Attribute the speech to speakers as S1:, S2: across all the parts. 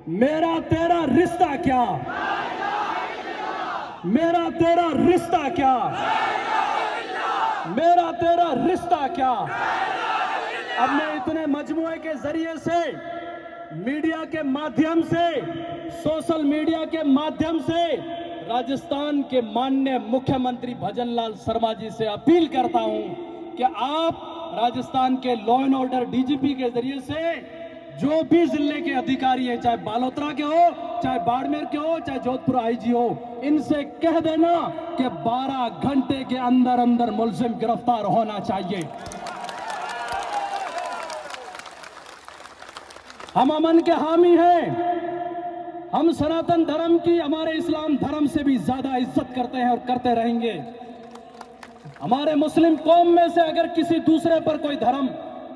S1: मेरा तेरा रिश्ता क्या, मेरा तेरा रिश्ता क्या, मेरा तेरा रिश्ता क्या। अब मैं इतने मजमुए के जरिए से, मीडिया के माध्यम से, सोशल मीडिया के माध्यम से राजस्थान के माननीय मुख्यमंत्री भजनलाल शर्मा जी से अपील करता हूं कि आप राजस्थान के लॉ एंड ऑर्डर डीजीपी के जरिए से जो भी जिले के अधिकारी हैं, चाहे बालोतरा के हो, चाहे बाड़मेर के हो, चाहे जोधपुर आईजी हो, इनसे कह देना कि 12 घंटे के अंदर अंदर मुलजिम गिरफ्तार होना चाहिए। हम अमन के हामी हैं। हम सनातन धर्म की, हमारे इस्लाम धर्म से भी ज्यादा इज्जत करते हैं और करते रहेंगे। हमारे मुस्लिम कौम में से अगर किसी दूसरे पर कोई धर्म,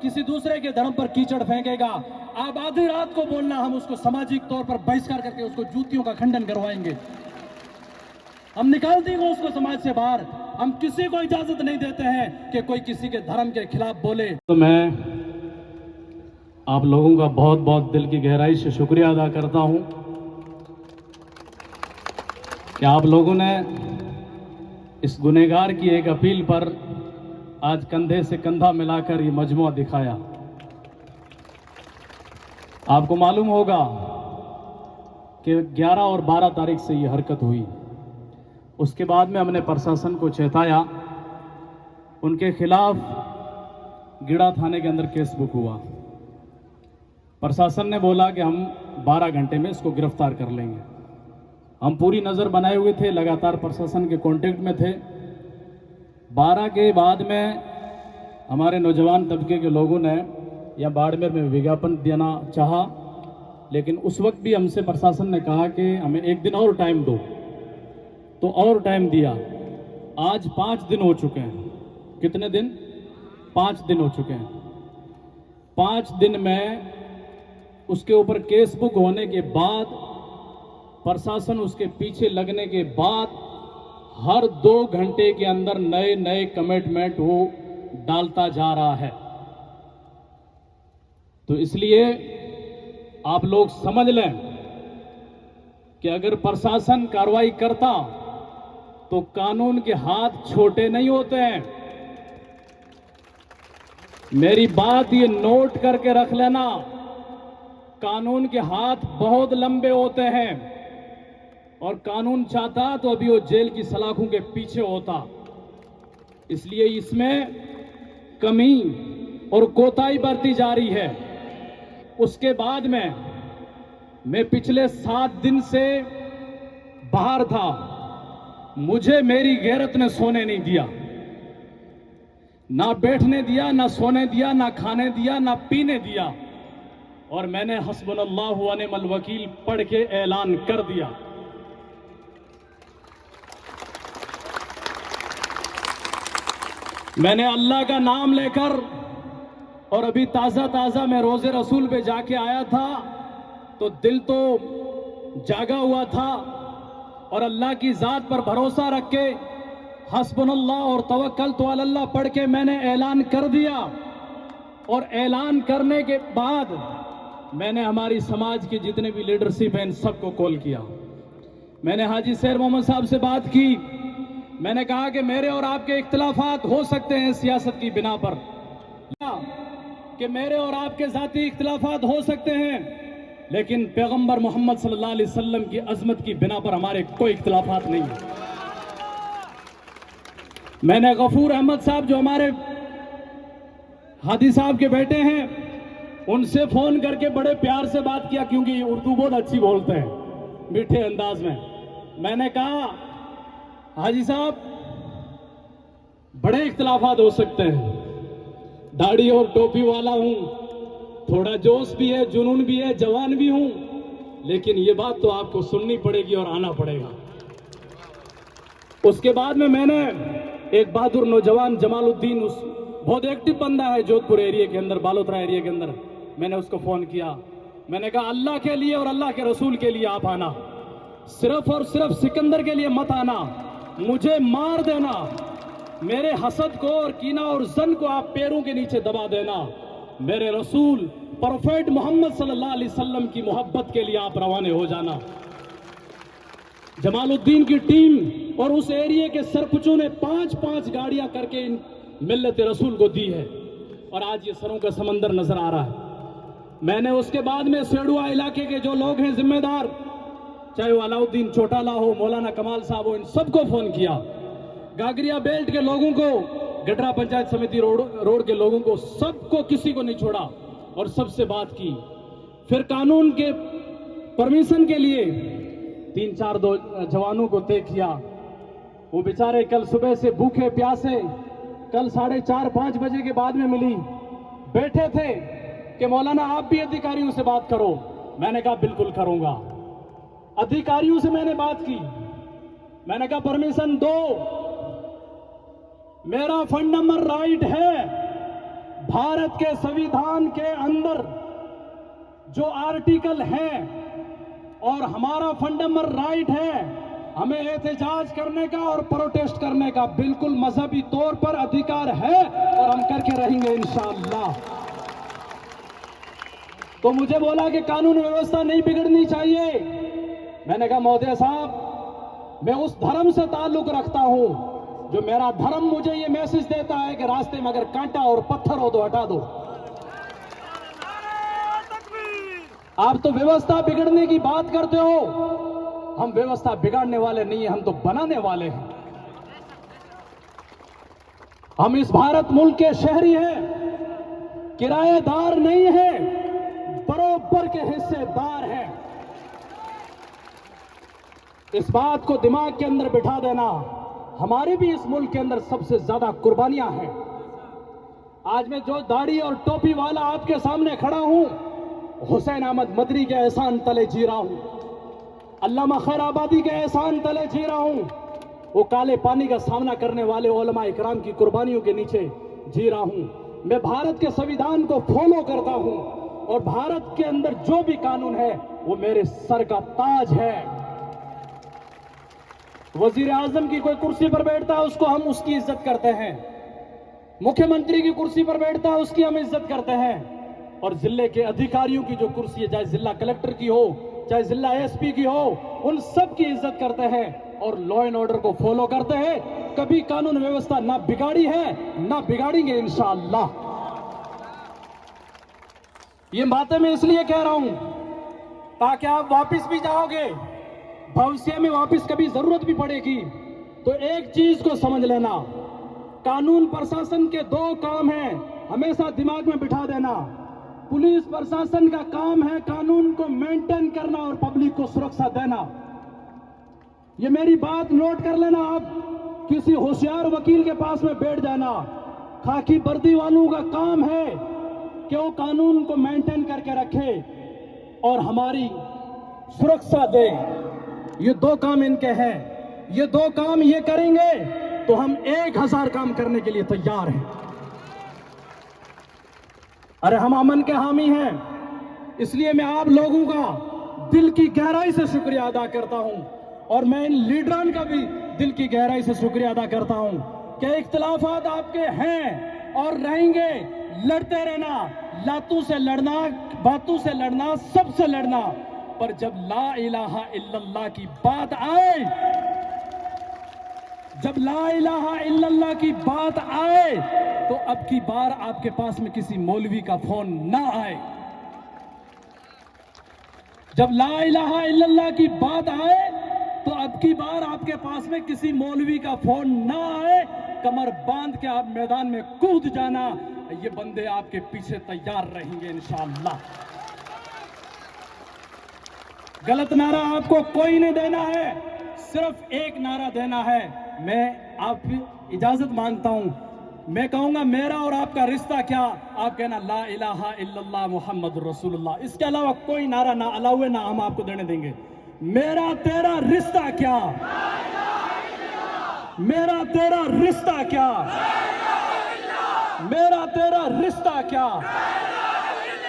S1: किसी दूसरे के धर्म पर कीचड़ फेंकेगा, आप आधी रात को बोलना, हम उसको सामाजिक तौर पर बहिष्कार करके उसको जूतियों का खंडन करवाएंगे। हम निकाल देंगे उसको समाज से बाहर। हम किसी को इजाजत नहीं देते हैं कि कोई किसी के धर्म के खिलाफ बोले।
S2: तो मैं आप लोगों का बहुत बहुत दिल की गहराई से शुक्रिया अदा करता हूं कि आप लोगों ने इस गुनहगार की एक अपील पर आज कंधे से कंधा मिलाकर ये मजमुआ दिखाया। आपको मालूम होगा कि 11 और 12 तारीख से ये हरकत हुई। उसके बाद में हमने प्रशासन को चेताया, उनके खिलाफ गिड़ा थाने के अंदर केस बुक हुआ। प्रशासन ने बोला कि हम 12 घंटे में इसको गिरफ्तार कर लेंगे। हम पूरी नज़र बनाए हुए थे, लगातार प्रशासन के कांटेक्ट में थे। 12 के बाद में हमारे नौजवान तबके के लोगों ने या बाड़मेर में विज्ञापन देना चाहा, लेकिन उस वक्त भी हमसे प्रशासन ने कहा कि हमें 1 दिन और टाइम दो, तो और टाइम दिया। आज 5 दिन हो चुके हैं। कितने दिन? 5 दिन हो चुके हैं। 5 दिन में उसके ऊपर केस बुक होने के बाद, प्रशासन उसके पीछे लगने के बाद, हर 2 घंटे के अंदर नए नए कमिटमेंट वो डालता जा रहा है। तो इसलिए आप लोग समझ लें कि अगर प्रशासन कार्रवाई करता तो कानून के हाथ छोटे नहीं होते हैं। मेरी बात ये नोट करके रख लेना, कानून के हाथ बहुत लंबे होते हैं और कानून चाहता तो अभी वो जेल की सलाखों के पीछे होता। इसलिए इसमें कमी और कोताही बरती जा रही है। उसके बाद में मैं पिछले 7 दिन से बाहर था। मुझे मेरी गैरत ने सोने नहीं दिया, ना बैठने दिया, ना सोने दिया, ना खाने दिया, ना पीने दिया। और मैंने हस्बुनल्लाहु व निअमल वकील पढ़ के ऐलान कर दिया। मैंने अल्लाह का नाम लेकर, और अभी ताज़ा ताज़ा मैं रोज़े रसूल पे जाके आया था तो दिल तो जागा हुआ था, और अल्लाह की ज़ात पर भरोसा रख के हस्बुनल्लाह और तवक्कलतु अलल्लाह पढ़ के मैंने ऐलान कर दिया। और ऐलान करने के बाद मैंने हमारी समाज की जितने भी लीडरशिप हैं इन सबको कॉल किया। मैंने हाजी सैर मोहम्मद साहब से बात की। मैंने कहा कि मेरे और आपके इख्तिलाफात हो सकते हैं सियासत की बिना पर, कि मेरे और आपके ज़ाती इख्तिलाफात हो सकते हैं, लेकिन पैगंबर मोहम्मद सल्लल्लाहु अलैहि वसल्लम की अजमत की बिना पर हमारे कोई इख्तिलाफात नहीं है। मैंने गफूर अहमद साहब जो हमारे हादी साहब के बेटे हैं, उनसे फोन करके बड़े प्यार से बात किया, क्योंकि उर्दू बहुत अच्छी बोलते हैं मीठे अंदाज में। मैंने कहा हाजी साहब बड़े इख्तिलाफात हो सकते हैं, दाढ़ी और टोपी वाला हूं, थोड़ा जोश भी है, जुनून भी है, जवान भी हूं, लेकिन ये बात तो आपको सुननी पड़ेगी और आना पड़ेगा। उसके बाद में मैंने एक बहादुर नौजवान जमालुद्दीन, उस बहुत एक्टिव बंदा है जोधपुर एरिया के अंदर, बालोतरा एरिया के अंदर, मैंने उसको फोन किया। मैंने कहा अल्लाह के लिए और अल्लाह के रसूल के लिए आप आना, सिर्फ और सिर्फ सिकंदर के लिए मत आना, मुझे मार देना, मेरे हसद को और कीना और जन को आप पैरों के नीचे दबा देना,
S1: मेरे रसूल प्रोफेट मोहम्मद सल्लल्लाहु अलैहि वसल्लम की मोहब्बत के लिए आप रवाने हो जाना। जमालुद्दीन की टीम और उस एरिया के सरपंचों ने 5-5 गाड़ियां करके इन मिल्लत रसूल को दी है और आज ये सरों का समंदर नजर आ रहा है। मैंने उसके बाद में सेडुआ इलाके के जो लोग हैं जिम्मेदार, चाहे वो अलाउद्दीन चौटाला हो, मौलाना कमाल साहब हो, इन सबको फोन किया। गागरिया बेल्ट के लोगों को, गटरा पंचायत समिति रोड के लोगों को, सबको, किसी को नहीं छोड़ा और सबसे बात की। फिर कानून के परमिशन के लिए 3-4 जवानों को तय किया। वो बेचारे कल सुबह से भूखे प्यासे, कल 4:30-5 बजे के बाद में मिली, बैठे थे कि मौलाना आप भी अधिकारियों से बात करो। मैंने कहा बिल्कुल करूंगा। अधिकारियों से मैंने बात की, मैंने कहा परमिशन दो, मेरा फंडामेंटल राइट है। भारत के संविधान के अंदर जो आर्टिकल है और हमारा फंडामेंटल राइट है, हमें एहतजाज करने का और प्रोटेस्ट करने का बिल्कुल मजहबी तौर पर अधिकार है और हम करके रहेंगे इंशाअल्लाह। तो मुझे बोला कि कानून व्यवस्था नहीं बिगड़नी चाहिए। मैंने कहा महोदय साहब, मैं उस धर्म से ताल्लुक रखता हूं जो मेरा धर्म मुझे ये मैसेज देता है कि रास्ते में अगर कांटा और पत्थर हो तो हटा दो। आप तो व्यवस्था बिगड़ने की बात करते हो, हम व्यवस्था बिगाड़ने वाले नहीं है, हम तो बनाने वाले हैं। हम इस भारत मुल्क के शहरी हैं, किराएदार नहीं हैं, बरोबर के हिस्सेदार हैं। इस बात को दिमाग के अंदर बिठा देना। हमारे भी इस मुल्क के अंदर सबसे ज्यादा कुर्बानियां हैं। आज मैं जो दाढ़ी और टोपी वाला आपके सामने खड़ा हूं, हुसैन अहमद मदनी के एहसान तले जी रहा हूं, अल्लामा खैर आबादी के एहसान तले जी रहा हूं, वो काले पानी का सामना करने वाले उलमा इकराम की कुर्बानियों के नीचे जी रहा हूं। मैं भारत के संविधान को फॉलो करता हूं और भारत के अंदर जो भी कानून है वो मेरे सर का ताज है। वजीर आजम की कोई कुर्सी पर बैठता है, उसको हम उसकी इज्जत करते हैं। मुख्यमंत्री की कुर्सी पर बैठता है, उसकी हम इज्जत करते हैं। और जिले के अधिकारियों की जो कुर्सी है, चाहे जिला कलेक्टर की हो, चाहे जिला एसपी की हो, उन सब की इज्जत करते हैं और लॉ एंड ऑर्डर को फॉलो करते हैं। कभी कानून व्यवस्था ना बिगाड़ी है, ना बिगाड़ेंगे इंशाअल्लाह। ये बातें मैं इसलिए कह रहा हूं ताकि आप वापस भी जाओगे, भविष्य में वापस कभी जरूरत भी पड़ेगी तो एक चीज को समझ लेना, कानून प्रशासन के 2 काम हैं, हमेशा दिमाग में बिठा देना। पुलिस प्रशासन का काम है कानून को मेंटेन करना और पब्लिक को सुरक्षा देना। ये मेरी बात नोट कर लेना। आप किसी होशियार वकील के पास में बैठ जाना, खाकी वर्दी वालों का काम है कि वो कानून को मेंटेन करके रखे और हमारी सुरक्षा दे। ये 2 काम इनके हैं। ये 2 काम ये करेंगे तो हम 1000 काम करने के लिए तैयार हैं। अरे हम अमन के हामी हैं, इसलिए मैं आप लोगों का दिल की गहराई से शुक्रिया अदा करता हूं और मैं इन लीडरान का भी दिल की गहराई से शुक्रिया अदा करता हूं कि इख्तिलाफात आपके हैं और रहेंगे। लड़ते रहना, लातों से लड़ना, बातों से लड़ना, सबसे लड़ना, पर जब ला इलाहा इल्लल्लाह की बात आए, जब ला इलाहा इल्लल्लाह की बात आए तो अब की बार आपके पास में किसी मौलवी का फोन ना आए। जब ला इलाहा इल्लल्लाह की बात आए तो अब की बार आपके पास में किसी मौलवी का फोन ना आए। कमर बांध के आप मैदान में कूद जाना, ये बंदे आपके पीछे तैयार रहेंगे इंशाअल्लाह। गलत नारा आपको कोई नहीं देना है, सिर्फ एक नारा देना है। मैं आपकी इजाजत मांगता हूं, मैं कहूंगा मेरा और आपका रिश्ता क्या, आप कहना ला इलाहा इल्लल्लाह मुहम्मद रसूलुल्लाह। इसके अलावा कोई नारा ना अलाउ है, ना हम आपको देने देंगे। मेरा तेरा रिश्ता क्या, मेरा तेरा रिश्ता क्या, मेरा तेरा रिश्ता क्या।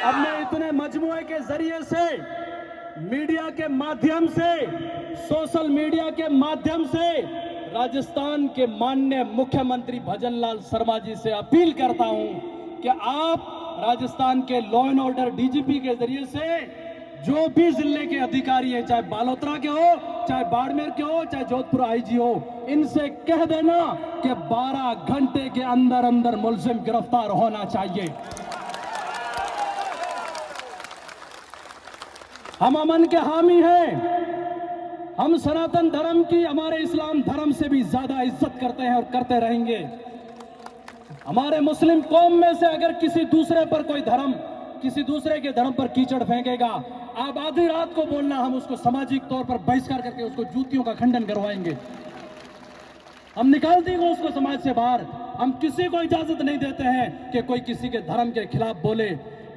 S1: अब मैं इतने मजमुए के जरिए से, मीडिया के माध्यम से, सोशल मीडिया के माध्यम से राजस्थान के माननीय मुख्यमंत्री भजन लाल शर्मा जी से अपील करता हूं कि आप राजस्थान के लॉ एंड ऑर्डर डीजीपी के जरिए से जो भी जिले के अधिकारी हैं, चाहे बालोतरा के हो, चाहे बाड़मेर के हो, चाहे जोधपुर आईजी हो, इनसे कह देना कि 12 घंटे के अंदर अंदर मुलजिम गिरफ्तार होना चाहिए। हम अमन के हामी हैं। हम सनातन धर्म की, हमारे इस्लाम धर्म से भी ज्यादा इज्जत करते हैं और करते रहेंगे। हमारे मुस्लिम कौम में से अगर किसी दूसरे पर कोई धर्म, किसी दूसरे के धर्म पर कीचड़ फेंकेगा, आप आधी रात को बोलना, हम उसको सामाजिक तौर पर बहिष्कार करके उसको जूतियों का खंडन करवाएंगे। हम निकाल देंगे उसको समाज से बाहर। हम किसी को इजाजत नहीं देते हैं कि कोई किसी के धर्म के खिलाफ बोले।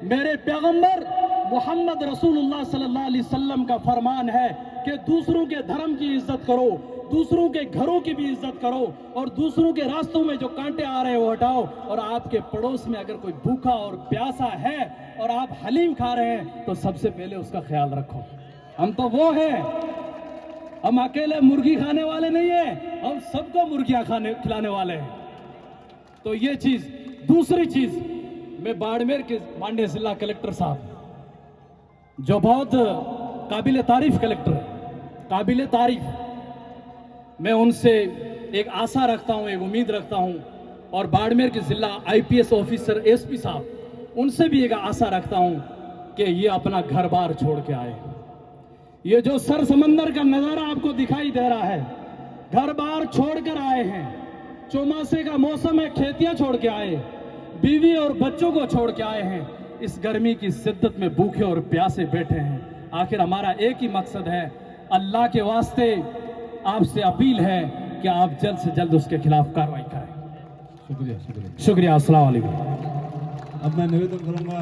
S1: मेरे पैगंबर मोहम्मद रसूलुल्लाह सल्लल्लाहु अलैहि वसल्लम का फरमान है कि दूसरों के धर्म की इज्जत करो, दूसरों के घरों की भी इज्जत करो, और दूसरों के रास्तों में जो कांटे आ रहे हैं वो हटाओ। और आपके पड़ोस में अगर कोई भूखा और प्यासा है और आप हलीम खा रहे हैं तो सबसे पहले उसका ख्याल रखो। हम तो वो हैं, हम अकेले मुर्गी खाने वाले नहीं है, हम सबको मुर्गियां खिलाने वाले हैं। तो ये चीज। दूसरी चीज, मैं बाड़मेर के माननीय जिला कलेक्टर साहब, जो बहुत काबिल तारीफ कलेक्टर है, काबिल तारीफ, मैं उनसे एक आशा रखता हूं, एक उम्मीद रखता हूं, और बाड़मेर के जिला आईपीएस ऑफिसर एसपी साहब, उनसे भी एक आशा रखता हूं कि ये अपना घर बार छोड़ के आए। ये जो सर समंदर का नजारा आपको दिखाई दे रहा है, घर बार छोड़कर आए हैं। चौमासे का मौसम है, खेतियां छोड़ के आए, बीवी और बच्चों को छोड़ के आए हैं। इस गर्मी की शिद्दत में भूखे और प्यासे बैठे हैं। आखिर हमारा एक ही मकसद है। अल्लाह के वास्ते आपसे अपील है कि आप जल्द से जल्द उसके खिलाफ कार्रवाई करें।
S3: शुक्रिया शुक्रिया।
S1: शुक्रिया। अस्सलाम वालेकुम।
S3: अब मैं निवेदन करूंगा